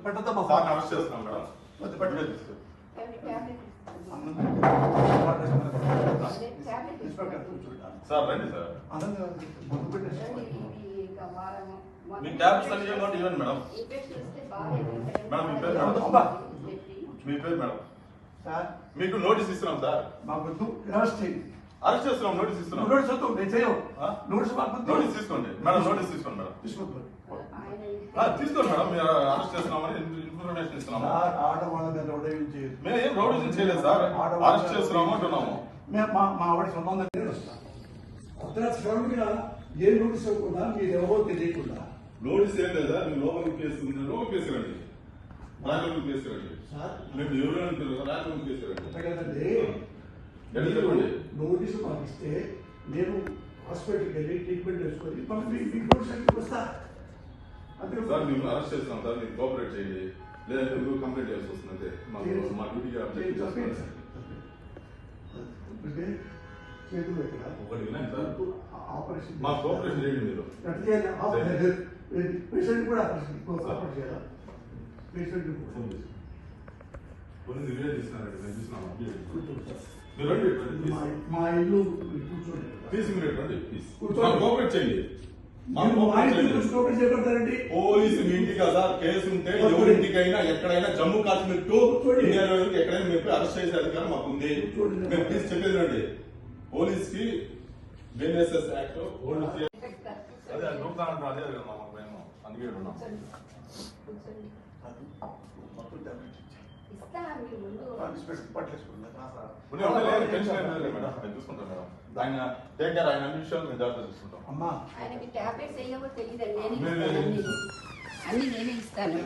పెట్టద్దమ్మా sir arrest చేస్తున్నాం madam. Sir రండి sir. మీ tabs అన్ని ఇవ్వండి మేడం. మేడం మీ పేరు మేడం? మీ పేరు మేడం? సార్ మీకు నోటీస్ ఇస్తున్నాం సార్. మాకు అరెస్ట్ చేస్తున్నాం. నోటీస్ ఇస్తున్నాం. నోటీస్ తీసుకోండి మేడం. నోటీస్ తీసుకోండి మేడం. తీసుకోండి మేడం. మీరు అరెస్ట్ చేస్తున్నామని ఇన్ఫర్మేషన్ ఇస్తున్నాము. మేము ఏం రౌడీజం చేయలేదు సార్. అరెస్ట్ చేస్తున్నాము అంటున్నాము. మా ఆవిడ సంబంధం ఏ నోటీస్ ఇవ్వకుండా మీరు ఎవరో తెలియకుండా నోటీస్ ఏం లేదా? మీరు లోపలికి కేసు లోపలికి కేసు రండి. రాజలోకి కేసు రండి. మేము ఎవరు రాజలోకి కేసు రండి. నోటీసు మాకు ఇస్తే నేను హాస్పిటల్కి వెళ్ళి ట్రీట్మెంట్ చేసుకొని వస్తా. అంతే సార్. మేము అరెస్ట్ చేస్తాం సార్. మీరు కోఆపరేట్ చేయండి. లేదంటే మీరు కంప్లైంట్ చేయాల్సి వస్తుంది. అంతే మా డ్యూటీకి అప్డేట్ చేసుకోండి. చేతులు ఎక్కడ ఒకటి వినండి సార్. ఆపరేషన్ మా కోఆపరేషన్ చేయండి. మీరు పేషెంట్ కూడా ఆపరేషన్ చేయాలా? పేషెంట్ కొన్ని వీడియో తీస్తున్నారండి. మేము చూస్తున్నాం. మీరు రండి. మా ఇల్లు కూర్చోండి. తీసి మీరు రండి. కోఆపరేట్ చేయండి. పోలీసు మీ ఇంటి కదా కేసు ఉంటే ఎవరింటికైనా ఎక్కడైనా జమ్మూ కాశ్మీర్ టు ఇండియా ఎక్కడైనా మీరు అరెస్ట్ చేసే అధికారం మాకు ఉంది. మేము ప్లీజ్ చెప్పేది రండి. పోలీస్ కి బిఎన్ఎస్ఎస్ యాక్ట్ అదే నూతన అదే కదా మాకు మేము అందుకే ఉన్నాం. చూసుకుంటాం మేడం. ఆయన టేక్ కేర్. ఆయన అన్ని విషయాలు మేము జాగ్రత్త చూసుకుంటాం. అమ్మా ఆయనకి టాబ్లెట్స్ వేయవో తెలియదండి. అన్ని నేనే ఇస్తాను.